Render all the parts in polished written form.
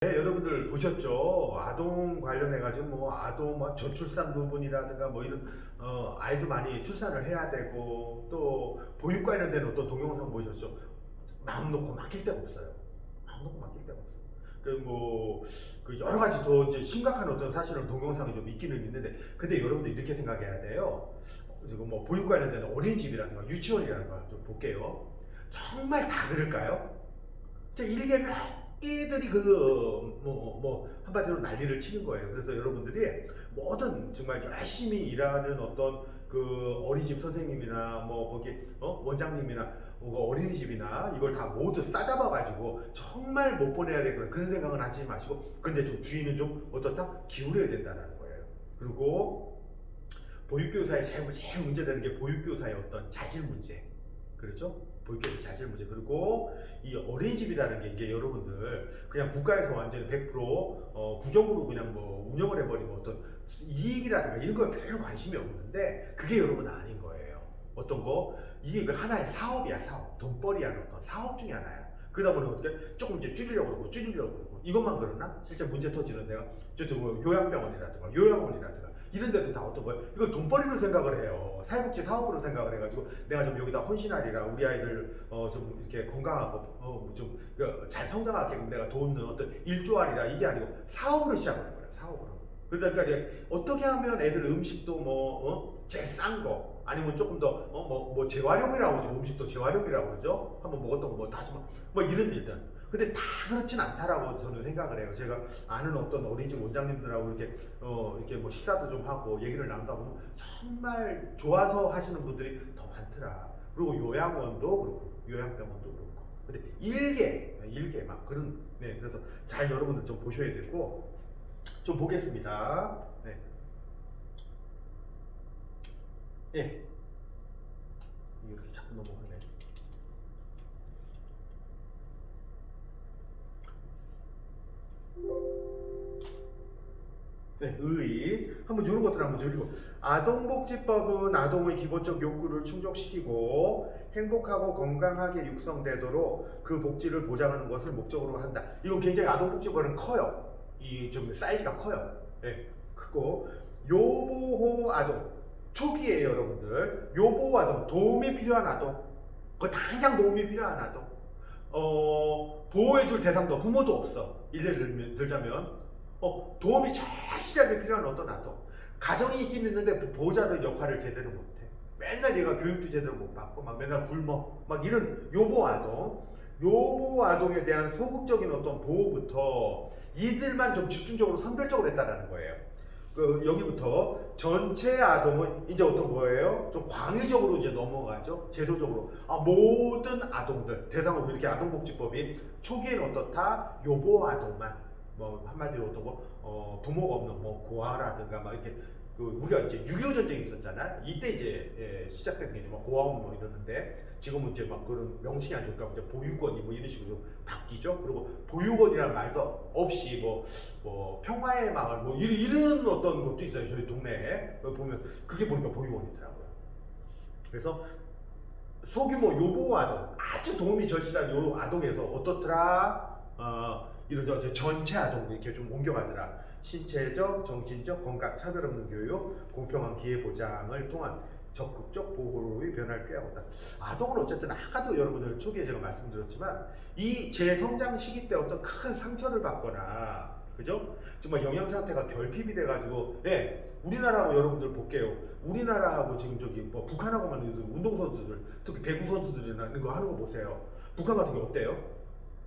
네, 여러분들 보셨죠? 아동 관련해가지고 뭐 아동 뭐 저출산 부분이라든가 뭐 이런 아이도 많이 출산을 해야 되고 또 보육 관련된 어떤 동영상 보셨죠? 마음 놓고 맡길 데가 없어요. 마음 놓고 맡길 데가 없어요. 그 여러 가지 더 이제 심각한 어떤 사실은 동영상이 좀 있기는 있는데, 근데 여러분들 이렇게 생각해야 돼요. 지금 뭐 보육 관련된 어린이집이라든가 유치원이라든가 좀 볼게요. 정말 다 그럴까요? 제 일개 몇 개들이 한마디로 난리를 치는 거예요. 그래서 여러분들이 뭐든 정말 열심히 일하는 어떤 그 어린이집 선생님이나 뭐 거기 원장님이나 뭐 어린이집이나 이걸 다 모두 싸잡아 가지고 정말 못 보내야 되겠구나 그런 생각은 하지 마시고, 근데 좀 주의는 좀 어떻다 기울여야 된다는 거예요. 그리고 보육교사의 제일 문제되는 게 보육교사의 어떤 자질 문제. 그렇죠? 보육교사 자질 문제. 그리고 이 어린이집이라는 게 이게 여러분들 그냥 국가에서 완전히 100% 국영으로 그냥 뭐 운영을 해버리면 어떤 이익이라든가 이런 거에 별로 관심이 없는데, 그게 여러분 아닌 거예요. 어떤 거 이게 그 하나의 사업이야. 사업, 돈벌이 하는 어떤 사업 중에 하나야. 그러다 보니 어떻게 조금 이제 줄이려고 그러고 이것만 그러나 실제 문제 터지는 데가 저쪽 뭐 요양병원이라든가 요양원이라든가 이런 데도 다 어떤 거예요? 이걸 돈벌이로 생각을 해요. 사회복지 사업으로 생각을 해가지고 내가 좀 여기다 헌신하리라, 우리 아이들 좀 이렇게 건강하고 좀 잘 성장하게끔 내가 돕는 어떤 일조하리라, 이게 아니고 사업으로 시작을 해버려요. 사업으로. 그러니까 이제 어떻게 하면 애들 음식도 제일 싼 거, 아니면 조금 더 재활용이라고 하죠. 음식도 재활용이라고 그러죠. 한번 먹었던 거 뭐 다시 뭐 이런 일들. 근데 다 그렇진 않다라고 저는 생각을 해요. 제가 아는 어떤 어린이집 원장님들하고 이렇게 뭐 식사도 좀 하고 얘기를 나누다 보면 정말 좋아서 하시는 분들이 더 많더라. 그리고 요양원도 그렇고 요양병원도 그렇고. 근데 일개 막 그런, 네, 그래서 잘 여러분들 좀 보셔야 되고, 좀 보겠습니다. 네. 예. 이렇게 자꾸 넘어가네. 네, 한번 이런 것들 한번 좀 읽고. 아동복지법은 아동의 기본적 욕구를 충족시키고 행복하고 건강하게 육성되도록 그 복지를 보장하는 것을 목적으로 한다. 이건 굉장히 아동복지법은 커요. 이 좀 사이즈가 커요. 네, 크고 요보호 아동 초기에 여러분들 요보호 아동, 도움이 필요한 아동, 그 당장 도움이 필요한 아동, 보호해줄 대상도 부모도 없어. 예를 들자면 도움이 제일 시작에 필요한 어떤 아동, 가정이 있긴 있는데 보호자들 역할을 제대로 못해. 맨날 얘가 교육도 제대로 못 받고 막 맨날 굶어 막 이런 요보 아동에 대한 소극적인 어떤 보호부터 이들만 좀 집중적으로 선별적으로 했다라는 거예요. 여기부터 전체 아동은 이제 어떤 거예요? 좀 광의적으로 이제 넘어가죠. 제도적으로 모든 아동들 대상으로 이렇게 아동복지법이 초기에는 어떻다? 요보 아동만, 뭐 한마디로 어떤 거 부모가 없는 뭐 고아라든가 막 이렇게, 우리가 이제 6.25 전쟁이 있었잖아. 이때 이제 시작된 게 뭐 고아원 뭐 이러는데, 지금은 이제 막 그런 명칭이 안 좋을까 이제 보육원이 뭐 이런 식으로 좀 바뀌죠. 그리고 보육원이라는 말도 없이 뭐 평화의 마을 뭐 이런 어떤 것도 있어요. 저희 동네에 보면 그게 보니까 보육원이더라고요. 그래서 소규모 요보 아동, 아주 도움이 절실한 요 아동에서 어떻더라? 이런 저 전체 아동 이렇게 좀 옮겨가더라. 신체적, 정신적 건강, 차별 없는 교육, 공평한 기회 보장을 통한 적극적 보호의 변화를 꾀하고다. 아동은 어쨌든 아까도 여러분들 초기에 제가 말씀드렸지만 이 재성장 시기 때 어떤 큰 상처를 받거나, 그죠? 정말 영양 상태가 결핍이 돼가지고, 예, 우리나라하고 여러분들 볼게요. 우리나라하고 지금 저기 뭐 북한하고만 운동 선수들, 특히 배구 선수들이나 이런 거 하는 거 보세요. 북한 같은 게 어때요?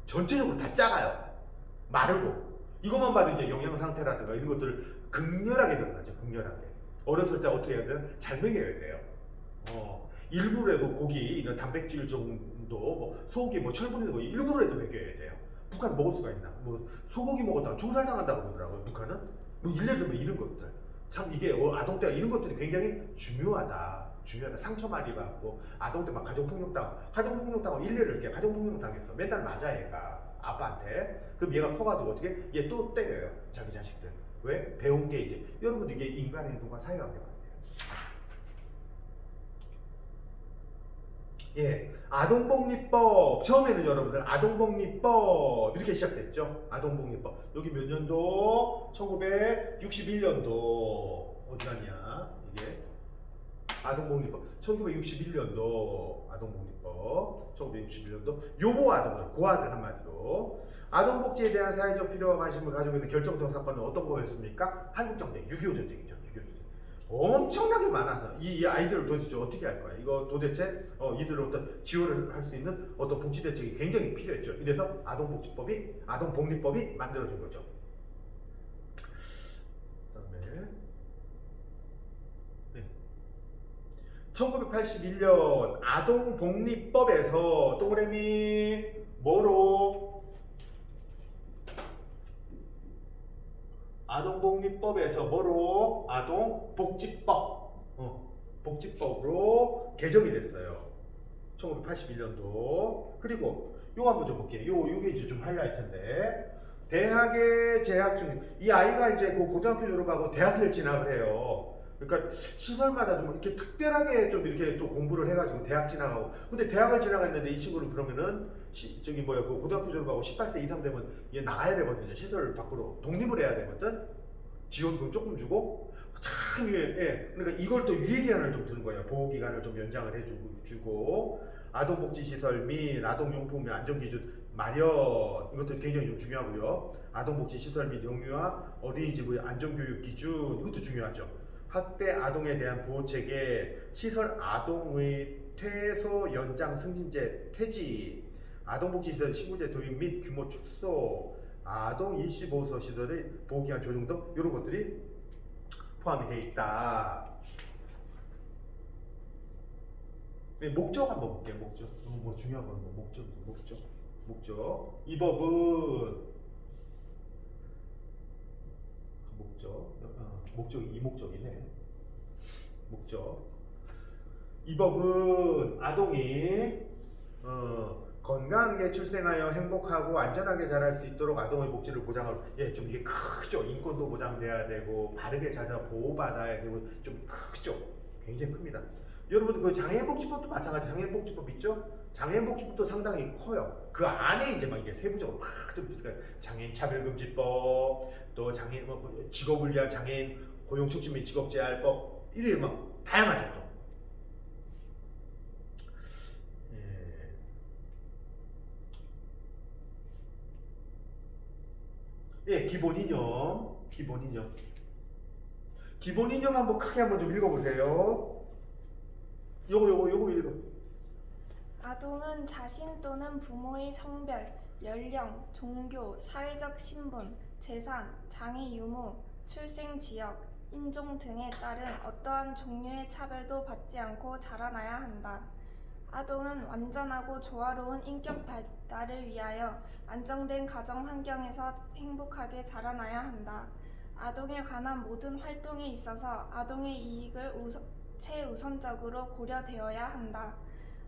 전체적으로 다 작아요. 마르고. 이것만 봐도 이제 영양 상태라든가 이런 것들을 극렬하게 드러나죠. 극렬하게. 어렸을 때 어떻게 해야 돼요? 잘 먹여야 돼요. 일부라도 고기, 이런 단백질 정도, 뭐 소고기, 뭐 철분 있는 거 일부라도 먹여야 돼요. 북한 먹을 수가 있나? 뭐 소고기 먹었다가 총살당한다고 그러더라고요. 북한은 뭐 일례 들면 이런 것들. 참 이게 아동 때가 이런 것들이 굉장히 중요하다. 상처 많이 받고 아동 때 막 가정폭력당하고 일례를 이렇게 가정폭력 당했어. 맨날 맞아 얘가 아빠한테. 그럼 얘가 커가지고 어떻게 얘 또 때려요. 자기 자식들. 왜? 배운 게 이제 여러분 이게 인간의 행동과 사회관계가 예, 아동복리법 처음에는 여러분들 아동복리법 이렇게 시작됐죠. 아동복리법 여기 몇 년도? 1961년도 어디 갔냐 이게 아동복리법 1961년도 아동복리법 1961년도 요보 아동들 고아들 한마디로 아동복지에 대한 사회적 필요와 관심을 가지고 있는 결정적 사건은 어떤 거였습니까? 한국전쟁 6.25 전쟁이죠. 6.25 전쟁. 엄청나게 많아서 이 아이들을 도대체 어떻게 할 거야? 이거 도대체 이들을 어떤 지원을 할 수 있는 어떤 복지 대책이 굉장히 필요했죠. 이래서 아동복리법이 만들어진 거죠. 그다음에 1981년 아동복리법에서 동그라미 뭐로? 아동복리법에서 뭐로? 아동복지법. 복지법으로 개정이 됐어요. 1981년도. 그리고 요거 한번 좀 볼게요. 요게 이제 좀 하이라이트인데. 대학에 재학 중, 이 아이가 이제 그 고등학교 졸업하고 대학을 진학을 해요. 그러니까 시설마다 좀 이렇게 특별하게 좀 이렇게 또 공부를 해가지고 대학 진학하고. 근데 대학을 진학했는데 이 친구는 그러면은 그 고등학교 졸업하고 18세 이상 되면 얘 나가야 되거든요. 시설 밖으로 독립을 해야 되거든. 지원금 조금 주고 참 그러니까 이걸 또 유예 기간을 좀 두는 거예요. 보호 기간을 좀 연장을 해주고 아동복지 시설 및 아동용품 및 안전기준 마련 이것도 굉장히 좀 중요하고요. 아동복지 시설 및 영유아 어린이집의 안전교육 기준 이것도 중요하죠. 학대 아동에 대한 보호체계, 시설 아동의 퇴소 연장 승진제 폐지, 아동복지시설 신고제 도입 및 규모 축소, 아동 일시보호소 시설의 보호기간 조정 등 이런 것들이 포함이 되어 있다. 목적 한번 볼게요. 목적. 뭐 중요한 건 목적. 이 법은 목적이 목적이네. 목적. 이 법은 아동이 건강하게 출생하여 행복하고 안전하게 자랄 수 있도록 아동의 복지를 보장하고 좀 이게 크죠. 인권도 보장돼야 되고 바르게 자라 보호받아야 되고 좀 크죠. 굉장히 큽니다. 여러분들 그 장애인복지법도 마찬가지. 장애인복지법 있죠? 장애인복지법도 상당히 커요. 그 안에 이제 막 이게 세부적으로 막좀 들어가요. 장애인차별금지법, 또 장애인 직업을 위한 장애인 고용촉진 및 직업재활법 이래 막 다양하죠. 또. 기본 이념 한번 크게 한번 좀 읽어보세요. 요거 읽어. 아동은 자신 또는 부모의 성별, 연령, 종교, 사회적 신분, 재산, 장애 유무, 출생 지역, 인종 등에 따른 어떠한 종류의 차별도 받지 않고 자라나야 한다. 아동은 완전하고 조화로운 인격 발달을 위하여 안정된 가정 환경에서 행복하게 자라나야 한다. 아동에 관한 모든 활동에 있어서 아동의 이익을 최우선적으로 고려되어야 한다.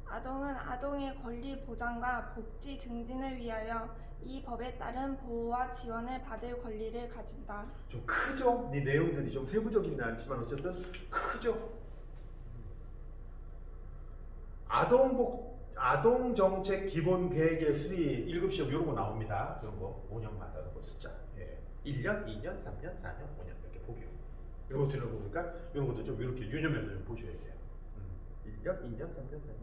아동은 아동의 권리 보장과 복지 증진을 위하여 이 법에 따른 보호와 지원을 받을 권리를 가진다. 좀 크죠? 이 내용들이 좀 세부적이진 않지만 어쨌든 크죠? 아동정책 기본계획의 수립 1급 시험 이런 거 나옵니다. 이런 거 5년마다 이런 거 숫자 1년, 2년, 3년, 4년, 5년 이렇게 보기로 이런 거 들어보니까 이런 것도 좀 이렇게 유념해서 좀 보셔야 돼요. 1년, 2년, 3년, 4년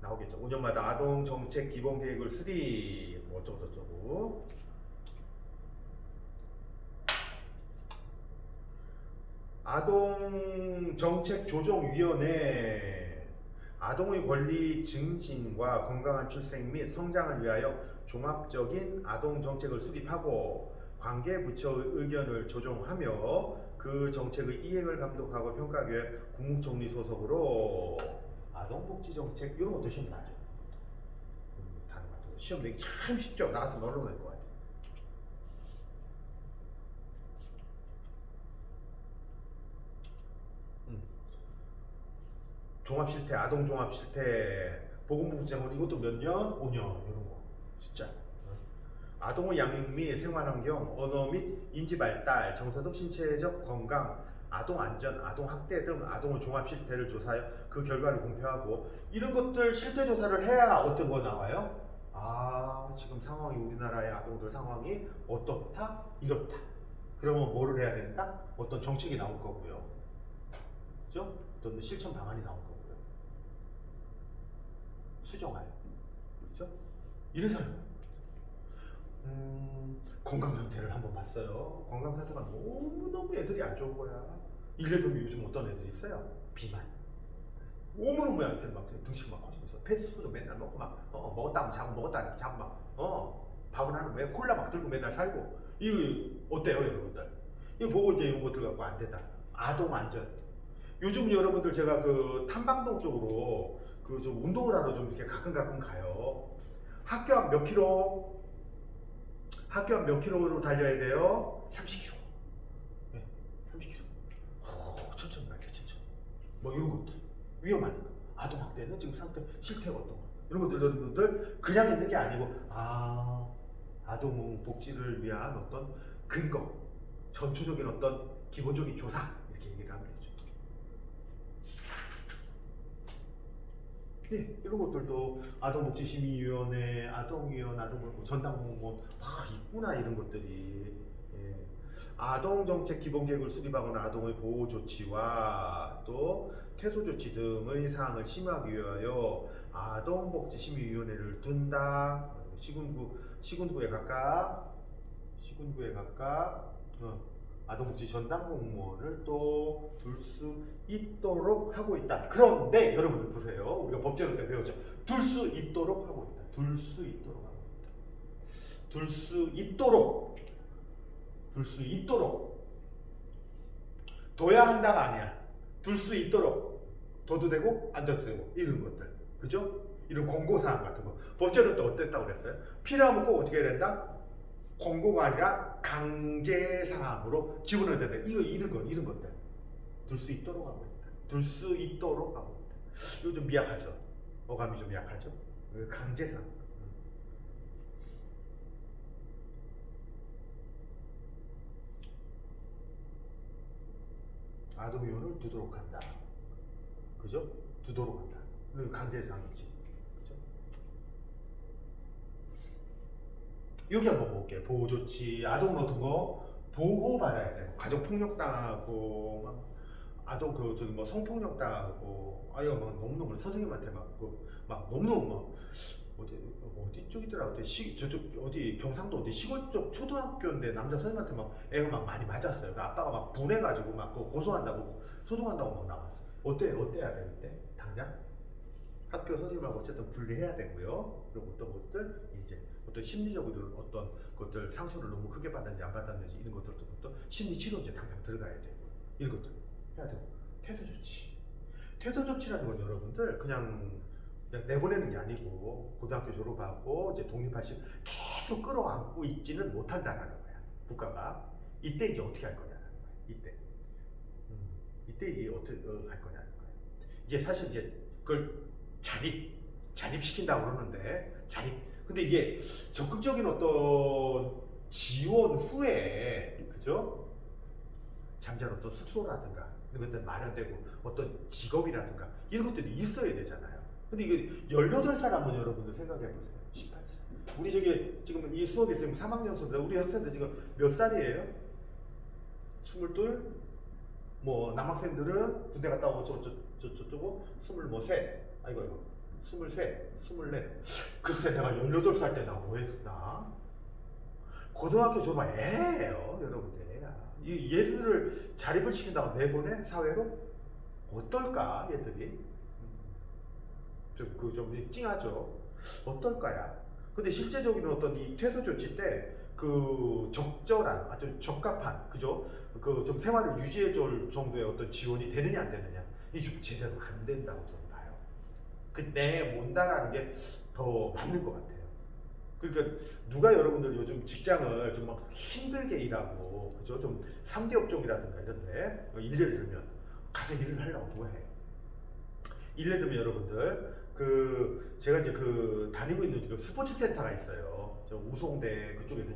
나오겠죠. 5년마다 아동정책 기본계획을 수립 뭐 어쩌고저쩌고 아동정책조정위원회 아동의 권리 증진과 건강한 출생 및 성장을 위하여 종합적인 아동정책을 수립하고 관계부처의 의견을 조정하며 그 정책의 이행을 감독하고 평가하기 위해 국무총리 소속으로 아동복지정책 이런 것도 시험 나죠. 단어 같은 거 시험 내기 참 쉽죠. 나 같으면 얼른 낼 것 같아요. 종합실태, 아동종합실태, 보건복지장관 이것도 몇 년? 5년 이런 거 숫자. 아동의 양육 및 생활환경, 언어 및 인지발달, 정서적 신체적 건강, 아동 안전, 아동 학대 등 아동의 종합 실태를 조사하여 그 결과를 공표하고 이런 것들 실태 조사를 해야 어떤 거 나와요? 아, 지금 상황이 우리나라의 아동들 상황이 어떻다? 이렇다. 그러면 뭐를 해야 된다? 어떤 정책이 나올 거고요. 그죠? 어떤 실천 방안이 나올 거고요. 수정할. 그죠? 이래서 건강 상태를 한번 봤어요. 건강 상태가 너무너무 애들이 안 좋은 거야. 예를 들면 요즘 어떤 애들이 있어요? 비만. 너무너무 애들 막 등식 막 커지면서 패스트푸드 맨날 먹고 막 먹었다 하면 자고 먹었다 하면 자고 막 밥은 하는 왜 콜라 막 들고 맨날 살고 이거 어때요 여러분들? 이거 보고 이제 이런 것들 갖고 안 된다. 아동 안전. 요즘 여러분들 제가 그 탐방동 쪽으로 그 좀 운동을 하러 좀 이렇게 가끔 가요. 학교 앞 몇 킬로? 학교 앞 몇 킬로로 달려야 돼요? 30킬로. 네, 30킬로. 천천히 갈게, 천천히. 뭐 이런 것들. 위험하니까. 아동학대는 지금 상태, 실태가 어떤 거. 이런 것들, 여러분들 그냥 있는 게 아니고, 아동 복지를 위한 어떤 근거, 전초적인 어떤 기본적인 조사. 이렇게 얘기를 하면 되죠. 네, 이런 것들도 아동복지심의위원회, 아동위원, 전담공무원 있구나 이런 것들이. 예. 아동정책 기본계획을 수립하거나 아동의 보호 조치와 또 퇴소 조치 등의 사항을 심의하기 위하여 아동복지심의위원회를 둔다. 시군구에 각각 아동복지 전담 공무원을 또 둘 수 있도록 하고 있다. 그런데 여러분들 보세요. 우리가 법제로 때 배웠죠. 둘 수 있도록 하고 있다. 둘 수 있도록 하고 있다. 둘 수 있도록 둬야 한다가 아니야. 둘 수 있도록 둬도 되고 안 둬도 되고 이런 것들. 그죠? 이런 공고사항 같은 거. 법제로 때 어땠다고 그랬어요? 필요하면 꼭 어떻게 해야 된다? 공고가 아니라 강제사항으로 집어넣어야 된다. 이런 것들. 둘 수 있도록 하고 있다. 둘 수 있도록 하고 있다. 이거 좀 미약하죠? 어감이 좀 약하죠? 강제사항. 아동위원을 두도록 한다. 그죠? 두도록 한다. 이건 강제사항이지. 그죠? 여기 한번 볼게요. 보호조치, 아동 같은 거 보호받아야 돼요. 가정폭력 당하고, 막 아동 성폭력 당하고, 아이가 막 너무너무 선생님한테 막 너무너무 어디 쪽이더라? 어디 경상도 어디 시골 쪽 초등학교인데 남자 선생님한테 막 애가 막 많이 맞았어요. 그 아빠가 막 분해가지고 막 고소한다고 소송한다고 막 나왔어. 어때야 돼 그때? 당장 학교 선생님하고 어쨌든 분리해야 되고요. 그리고 어떤 것들 이제 어떤 심리적으로 어떤 것들 상처를 너무 크게 받았는지 안 받았는지 이런 것들도 심리 치료제 당장 들어가야 되고 이런 것들 해야 되고 퇴소 조치라는 건 여러분들 그냥 내보내는 게 아니고 고등학교 졸업하고 이제 독립할 시 계속 끌어안고 있지는 못한다라는 거야. 국가가 이때 이제 어떻게 할 거냐는 거야. 이때 이게 어떻게 할 거냐는 거야. 이제 사실 이제 그걸 자립시킨다고 그러는데 근데 이게 적극적인 어떤 지원 후에 그죠? 잠자는 어떤 숙소라든가 이런 것들 마련되고 어떤 직업이라든가 이런 것들이 있어야 되잖아요. 근데 이게 18살 한번 여러분들 생각해보세요. 18살. 우리 지금 이 수업이 지금 3학년 수업인데 우리 학생들 지금 몇 살이에요? 22? 뭐 남학생들은 군대 갔다 오고 저쩌고 23. 아이고 23, 24. 글쎄 내가 18살 때 나 뭐 했나? 고등학교 졸업한 애예요 여러분들. 이 얘들을 자립을 시킨다고 내보내? 사회로? 어떨까 얘들이? 좀 찡하죠. 어떨까야? 근데 실제적인 어떤 이 퇴소 조치 때 그 적절한 아주 적합한 그죠? 그 좀 생활을 유지해줄 정도의 어떤 지원이 되느냐 안 되느냐 이게 좀 제대로 안 된다고 저는 봐요. 내 못다라는 게 더 맞는 것 같아요. 그러니까 누가 여러분들 요즘 직장을 좀 막 힘들게 일하고 그죠? 좀 3대 업종이라든가 이런데 일례를 들면 가서 일을 하려고 누가 해? 일례 들면 여러분들 제가 이제 다니고 있는 그 스포츠 센터가 있어요. 저 우송대 그쪽에서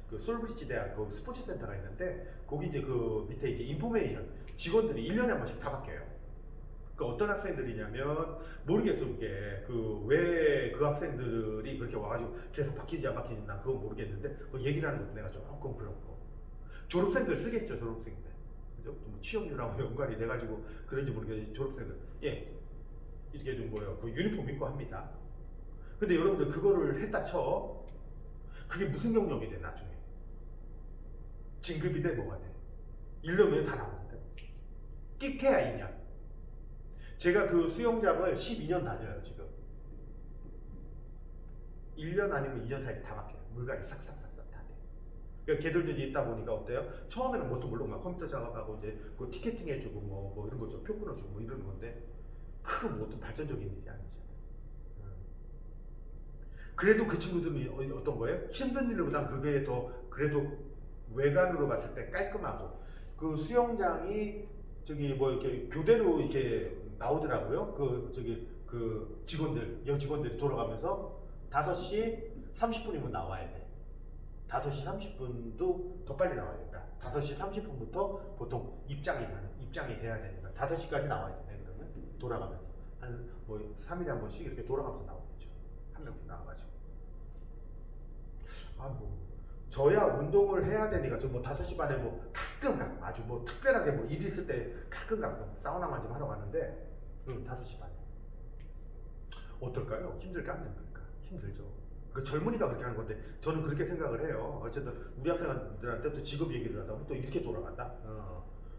그 솔브리지 대학 그 스포츠 센터가 있는데 거기 이제 그 밑에 이제 인포메이션 직원들이 1년에 한 번씩 다 바뀌어요. 그 어떤 학생들이냐면 모르겠어 그게 그 왜 그 학생들이 그렇게 와가지고 계속 바뀌는지 안 바뀌는지 난 그건 모르겠는데 그 얘기를 하는 것도 내가 조금 그렇고 졸업생들 쓰겠죠 졸업생들 그죠? 뭐 취업률하고 연관이 돼가지고 그런지 모르겠는데 졸업생들 예 이렇게 좀 뭐예요 그 유니폼 입고 합니다. 근데 여러분들 그거를 했다 쳐 그게 무슨 경력이 돼 나중에 진급이 돼 뭐가 돼 1년에 다 나오는데 끼케야 2년 제가 그 수영장을 12년 다녀요 지금 1년 아니면 2년 사이 다 바뀌어요 물갈이 싹싹싹싹 다 돼. 그러니까 걔들도 이제 있다 보니까 어때요? 처음에는 뭣도 모르고 막 컴퓨터 작업하고 이제 그 티켓팅 해주고 뭐 이런 거죠 표 끊어주고 뭐 이러는 건데 큰 뭐 어떤 발전적인 일이 아니잖아요. 그래도 그 친구들은 어떤 거예요? 힘든 일보단 그게 더 그래도 외관으로 봤을 때 깔끔하고 그 수영장이 저기 뭐 이렇게 교대로 이렇게 나오더라고요. 그 저기 그 직원들 여직원들이 돌아가면서 5시 30분이면 나와야 돼. 5시 30분도 더 빨리 나와야겠다. 5시 30분부터 보통 입장이 돼야 되니까 5시까지 나와야 되네. 그러면 돌아가면서 한 뭐 3일에 한 번씩 이렇게 돌아가면서 나오겠죠. 한 명씩 나와가지고. 아뭐 저야 운동을 해야 되니까 저 뭐 5시 반에 뭐 가끔 아주 뭐 특별하게 뭐 일 있을 때 가끔 사우나만 좀 하러 가는데 5시 반에 어떨까요? 힘들까 안 힘들까? 힘들죠. 그 젊은이가 그렇게 하는 건데 저는 그렇게 생각을 해요. 어쨌든 우리 학생들한테 또 직업 얘기를 하다 보면 또 이렇게 돌아간다.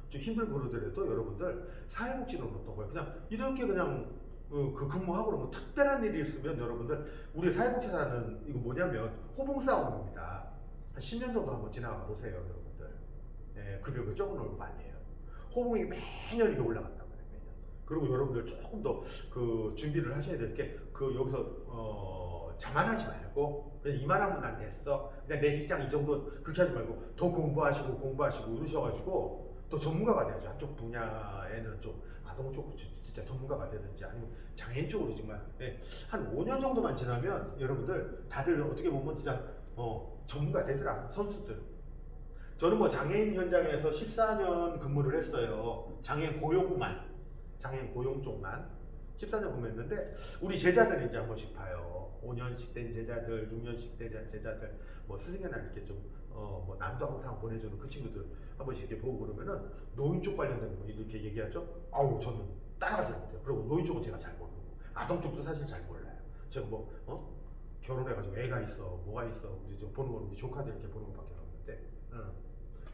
좀 힘들고 그러더라도 여러분들 사회복지는 어떤 거예요? 그냥 이렇게 그냥 그 근무하고 그러면 특별한 일이 있으면 여러분들 우리 사회복지사는 이거 뭐냐면 호봉 싸우는 겁니다. 한 10년 정도 한번 지나가 보세요, 여러분들. 예, 급여가 적은 월급 아니에요. 호봉이 매년 이게 올라간단 말이에요, 매년. 그리고 여러분들 조금 더 그 준비를 하셔야 될 게 그 여기서 자만하지 말고 그냥 이만하면 난 됐어. 그냥 내 직장 이 정도 그렇게 하지 말고 더 공부하시고 이러셔가지고 또 전문가가 돼야죠. 한쪽 분야에는 좀 아동 쪽 진짜 전문가가 되든지 아니면 장애인 쪽으로 정말 예, 한 5년 정도만 지나면 여러분들 다들 어떻게 보면 진짜 전문가 되더라 선수들. 저는 뭐 장애인 현장에서 14년 근무를 했어요. 장애인 고용 쪽만 14년 근무했는데 우리 제자들이 이제 한 번씩 봐요. 5년씩 된 제자들, 6년씩 된 제자들, 뭐 스승이나 이렇게 좀 뭐 남동상 보내주는 그 친구들 한 번씩 이렇게 보고 그러면은 노인 쪽 관련된 거 이렇게 얘기하죠. 아우 저는 따라가지 못해요. 그리고 노인 쪽은 제가 잘 모르고 아동 쪽도 사실 잘 몰라요. 제가 뭐 결혼해가지고 애가 있어, 뭐가 있어, 우리 좀 보는 건 우리 조카들 이렇게 보는 것밖에 없는데,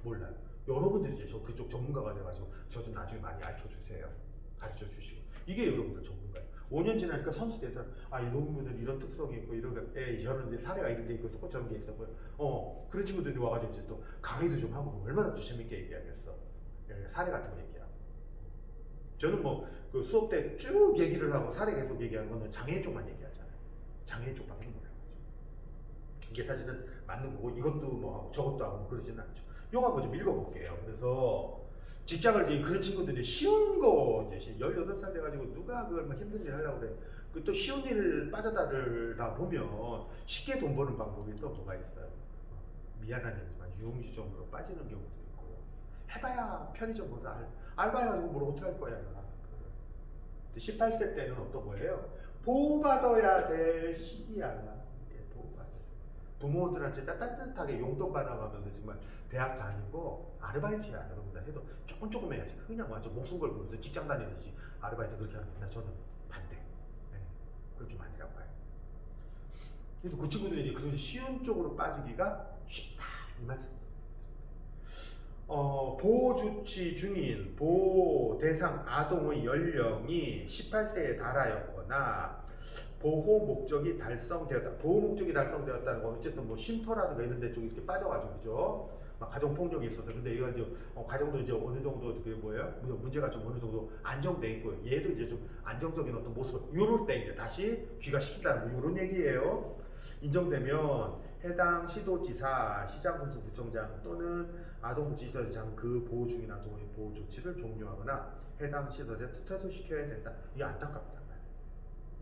몰라요. 여러분들이 이제 저 그쪽 전문가가 돼가지고 저 좀 나중에 많이 알려주세요. 가르쳐 주시고 이게 여러분들 전문가예요. 5년 지나니까 선수 되더라. 이 농민분들 이런 특성이 있고 이런 저는 이제 사례가 이런 게 있고 또 저런 게 있었고요. 그런 친구들이 와가지고 이제 또 강의도 좀 하고 얼마나 또 재밌게 얘기하겠어. 사례 같은 거 얘기하고. 저는 뭐 그 수업 때 쭉 얘기를 하고 사례 계속 얘기하는 거는 장애인 쪽만 얘기하잖아요. 장애인 쪽밖에 몰라가지고. 이게 사실은 맞는 거고 이것도 뭐 하고 저것도 하고 그러지는 않죠. 요거 한번 좀 읽어볼게요. 그래서 직장을 이제 그런 친구들이 쉬운 거 이제 18살 돼가지고 누가 그걸 막 힘든 일 하려고 그래. 그 또 쉬운 일 빠져다들다 보면 쉽게 돈 버는 방법이 또 뭐가 있어요. 미안한 얘기지만 유흥주점으로 빠지는 경우도 있고요. 해봐야 편의점 가서 알바해가지고 뭘 어떻게 할 거야. 18세 때는 어떤 거예요? 보호받아야 될 시기야. 보호받아야 돼. 부모들한테 따뜻하게 용돈 받아가면서 정말 대학 다니고 아르바이트야 여러분들 해도 조금 해야지. 그냥 완전 목숨 걸고 무슨 직장 다니듯이 아르바이트 그렇게 하는 거 저는 반대. 그렇게 많이라고 봐요. 그래서 그 친구들이 이제 그런 쉬운 쪽으로 빠지기가 쉽다 이 말씀. 보호 조치 중인 보호 대상 아동의 연령이 18세에 달하였거나 보호 목적이 달성되었다. 보호 목적이 달성되었다는 건 어쨌든 뭐 쉼터라든가 이런 데 좀 이렇게 빠져가지고 그죠? 막 가정 폭력이 있어서 근데 얘가 이제 가정도 이제 어느 정도 그게 뭐예요? 문제가 좀 어느 정도 안정돼 있고 얘도 이제 좀 안정적인 어떤 모습 요럴 때 이제 다시 귀가시킨다는 뭐 요런 얘기예요. 인정되면 해당 시도지사, 시장군수 구청장 또는 아동복지시설장 그 보호 중인 아동의 보호 조치를 종료하거나 해당 시설에 퇴소시켜야 된다. 이게 안타깝다.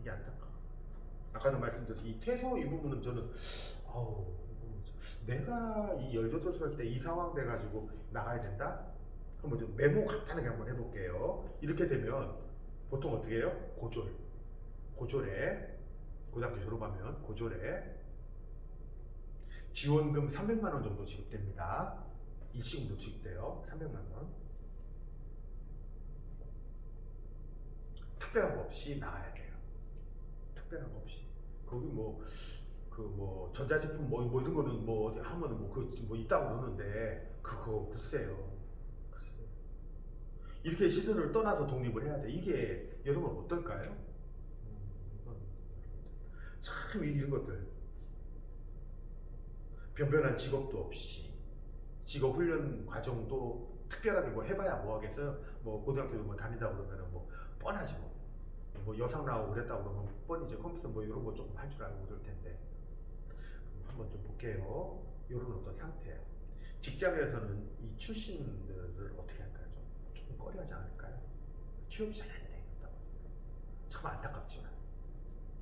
이게 안타까워. 아까도 말씀드렸듯이 이 퇴소 이 부분은 저는 내가 이 18살 때 이 상황 돼가지고 나가야 된다? 한번 좀 메모 간단하게 한번 해볼게요. 이렇게 되면 보통 어떻게 해요? 고졸에 고등학교 졸업하면 고졸에 지원금 300만 원 정도 지급됩니다. 일시금도 지급돼요. 300만 원. 특별한 거 없이 나와야 돼요. 특별한 거 없이. 거기 전자제품 이런 거는 어디 하면은 있다고 그러는데 그거 글쎄요. 이렇게 시설을 떠나서 독립을 해야 돼. 이게 여러분 어떨까요? 참 이런 것들. 변변한 직업도 없이 직업 훈련 과정도 특별하게 해봐야 뭐 하겠어요? 고등학교도 다닌다 그러면은 뻔하지 여상 나오고 그랬다 그러면 뻔이죠. 컴퓨터 이런 거 조금 할 줄 알고 그럴 텐데. 한번 좀 볼게요. 이런 어떤 상태예요. 직장에서는 이 출신들을 어떻게 할까요? 조금 꺼려하지 않을까요? 취업이 잘 안 돼요. 참 안타깝지만.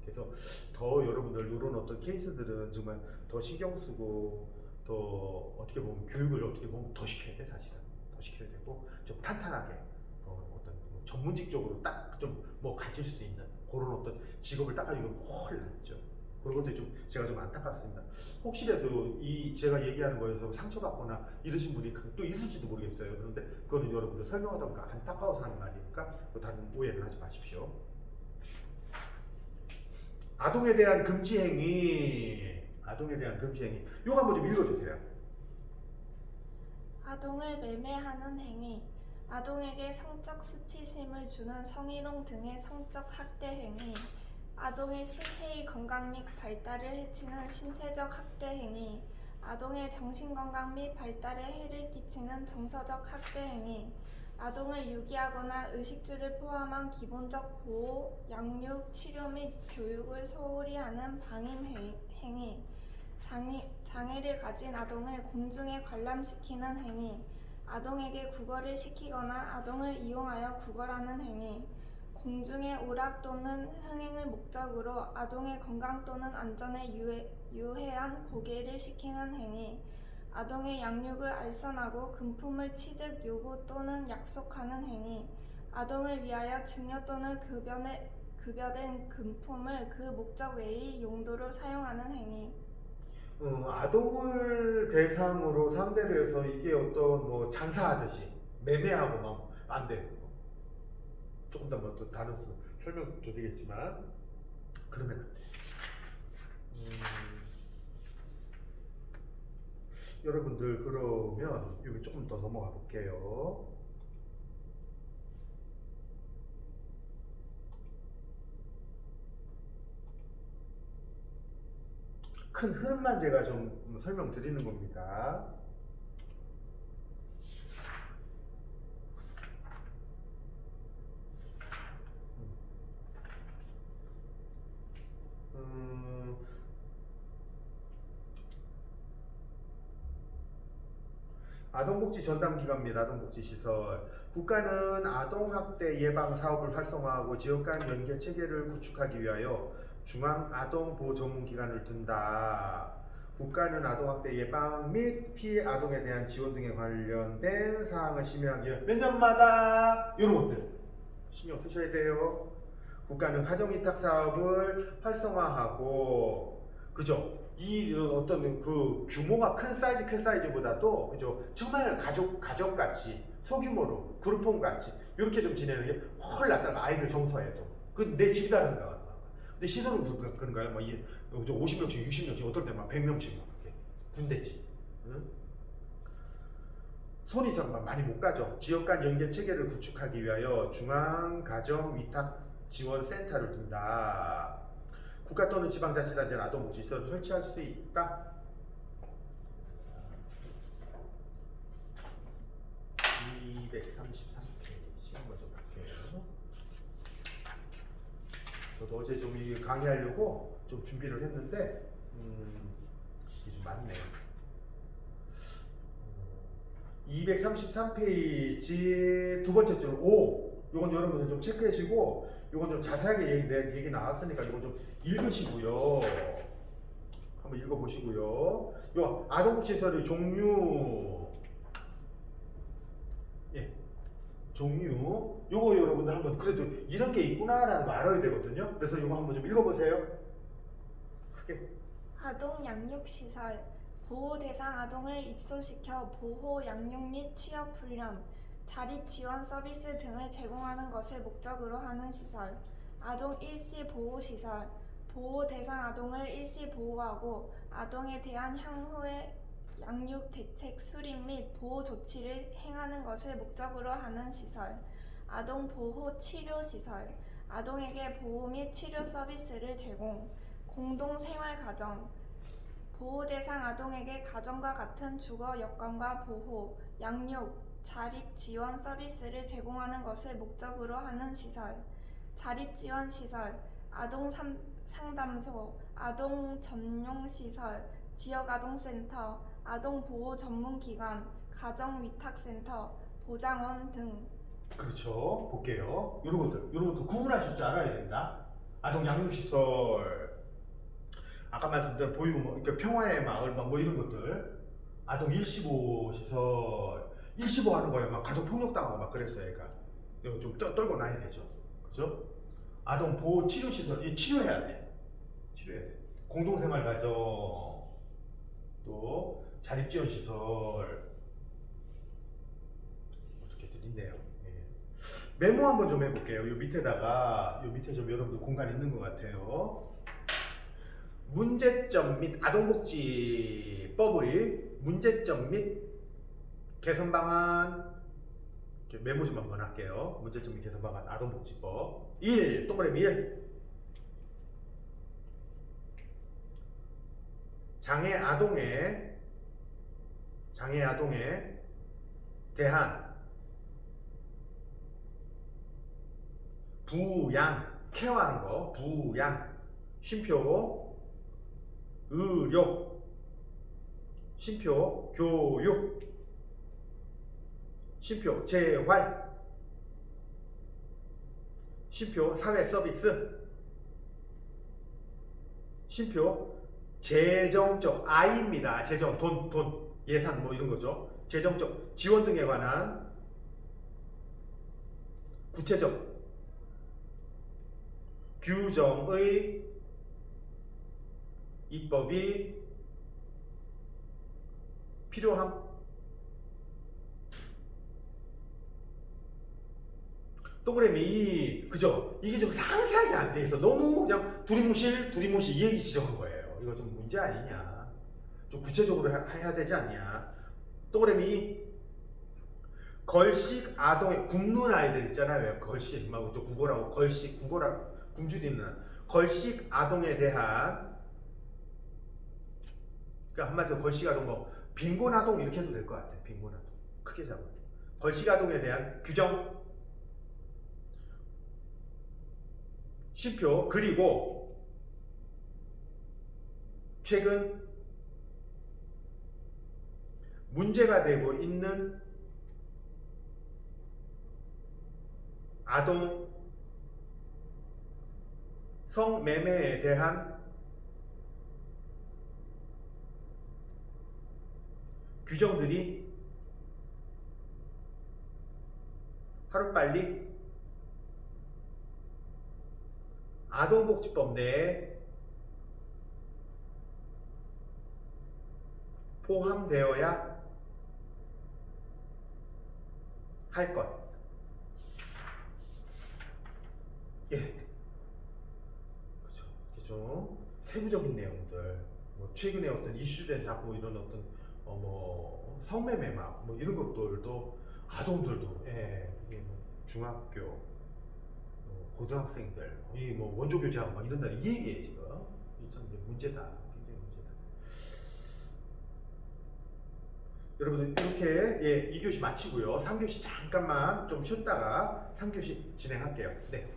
그래서 더 여러분들 이런 어떤 케이스들은 정말 더 신경 쓰고 더 어떻게 보면 교육을 어떻게 보면 더 시켜야 돼. 사실은 더 시켜야 되고 좀 탄탄하게 어떤 전문직적으로 딱 좀 가질 수 있는 그런 어떤 직업을 딱 가지고 훨 낫죠. 그런 것들이 제가 좀 안타깝습니다. 혹시라도 제가 얘기하는 거에서 상처받거나 이러신 분이 또 있을지도 모르겠어요. 그런데 그거는 여러분들 설명하다 보니까 안타까워서 하는 말이니까 다른 오해를 하지 마십시오. 아동에 대한 금지 행위. 이거 한번 좀 읽어주세요. 아동을 매매하는 행위, 아동에게 성적 수치심을 주는 성희롱 등의 성적 학대 행위, 아동의 신체의 건강 및 발달을 해치는 신체적 학대 행위, 아동의 정신건강 및 발달에 해를 끼치는 정서적 학대 행위, 아동을 유기하거나 의식주를 포함한 기본적 보호, 양육, 치료 및 교육을 소홀히 하는 방임 행위, 장애를 가진 아동을 공중에 관람시키는 행위, 아동에게 구걸을 시키거나 아동을 이용하여 구걸하는 행위, 공중의 오락 또는 흥행을 목적으로 아동의 건강 또는 안전에 유해한 고개를 시키는 행위, 아동의 양육을 알선하고 금품을 취득 요구 또는 약속하는 행위, 아동을 위하여 증여 또는 급여된 금품을 그 목적 외의 용도로 사용하는 행위. 아동을 대상으로 상대로 해서 이게 어떤 장사하듯이 매매하고 안 돼요. 조금 더 또 다른 설명도 되겠지만 그러면 안 돼. 여러분들 그러면 여기 조금 더 넘어가 볼게요. 큰 흐름만 제가 좀 설명드리는 겁니다. 아동복지 전담기관입니다. 아동복지시설. 국가는 아동학대 예방 사업을 활성화하고 지역 간 연계 체계를 구축하기 위하여 중앙아동보호전문기관을 둔다. 국가는 아동학대 예방 및 피해 아동에 대한 지원 등에 관련된 사항을 심의하기 위해 몇 년마다 이런 것들 신경 쓰셔야 돼요. 국가는 가정위탁 사업을 활성화하고, 그죠? 이 어떤 그 규모가 큰 사이즈보다도, 그죠? 정말 가족같이 소규모로 그룹홈 같이 이렇게 좀 지내는 게 훨 낫다는 아이들 정서에도. 그 내 집이다라는 거. 근데 시설은 그런가요? 50명씩, 60명씩, 어떨 때 100명씩 그렇게 군대지. 응? 손이 정말 많이 못 가죠. 지역 간 연계 체계를 구축하기 위하여 중앙가정위탁지원센터를 둔다. 국가 또는 지방자치단체는 아동복지시설을 설치할 수 있다. 233페이지 한번 좀 볼게요. 저도 어제 좀 강의하려고 좀 준비를 했는데 이게 좀 많네요. 233페이지 두 번째 줄 5. 이건 여러분들 좀 체크하시고, 이건 좀 자세하게 얘기 나왔으니까 이건 좀 읽으시고요. 한번 읽어보시고요. 요 아동복지시설의 종류, 예, 종류 요거 여러분들 한번 그래도 이런 게 있구나라는 거 알아야 되거든요. 그래서 요거 한번 좀 읽어보세요. 크게. 아동 양육시설, 보호 대상 아동을 입소시켜 보호, 양육 및 취업 훈련, 자립 지원 서비스 등을 제공하는 것을 목적으로 하는 시설. 아동 일시 보호 시설, 보호 대상 아동을 일시 보호하고 아동에 대한 향후의 양육 대책 수립 및 보호 조치를 행하는 것을 목적으로 하는 시설. 아동 보호 치료 시설, 아동에게 보호 및 치료 서비스를 제공. 공동 생활 가정, 보호 대상 아동에게 가정과 같은 주거 여건과 보호, 양육, 자립 지원 서비스를 제공하는 것을 목적으로 하는 시설. 자립 지원 시설, 아동 상담소, 아동 전용 시설, 지역 아동센터, 아동 보호 전문 기관, 가정 위탁센터, 보장원 등. 그렇죠. 볼게요. 요런 것들 구분하실 줄 알아야 된다. 아동 양육시설, 아까 말씀드린 보육 뭐 이렇게 평화의 마을 뭐 이런 것들, 아동 일시보호 시설, 일시보호 하는 거예요. 막 가족 폭력 당하고 막 그랬어요. 얘가 이거 좀 떨고 나야 되죠. 그죠? 아동 보호 치료 시설, 이 치료해야 돼. 치료해야 돼. 공동생활 가정, 또 자립 지원 시설 이렇게들 있네요. 예. 메모 한번 좀 해볼게요. 요 밑에다가 요 밑에 좀 여러분들 공간 있는 것 같아요. 문제점 및 아동복지법의 문제점 및 개선 방안, 메모 좀 한번 할게요. 문제점 및 개선 방안 아동복지법 1. 동그라미 1. 장애 아동에 대한 부양, 케어하는 거, 부양, 쉼표, 의료, 쉼표, 교육, 쉼표, 재활, 쉼표, 사회 서비스, 쉼표, 재정적, I입니다. 재정, 돈, 예산 뭐 이런 거죠. 재정적 지원 등에 관한 구체적 규정의 입법이 필요함. 동그라미 2. 그죠? 이게 좀 상세하게 안 돼 있어. 너무 그냥 두리뭉실 이 얘기 지적한 거예요. 이거 좀 문제 아니냐? 좀 구체적으로 해야 되지 않냐? 동그라미 2. 걸식 아동의 굶는 아이들 있잖아요. 걸식 막 국어라고 걸식 국어라 굶주리는 걸식 아동에 대한, 그러니까 한마디로 걸식 아동 뭐 빈곤 아동 이렇게 해도 될 것 같아. 빈곤 아동 크게 잡아. 걸식 아동에 대한 규정, 쉼표, 그리고 최근 문제가 되고 있는 아동 성매매에 대한 규정들이 하루빨리 아동복지법 내에 포함되어야 할 것. 예. 그죠. 좀 세부적인 내용들, 뭐 최근에 어떤 이슈된 자꾸 이런 어떤 뭐 성매매 뭐 이런 것들도 아동들도, 예, 이게 뭐 중학교, 고등학생들, 이 뭐 원조 교제하고 막 이런다 이 얘기예요 지금. 이 참 문제다. 굉장히 문제다. 여러분들 이렇게, 예, 2교시 마치고요. 3교시 잠깐만 좀 쉬었다가 3교시 진행할게요. 네.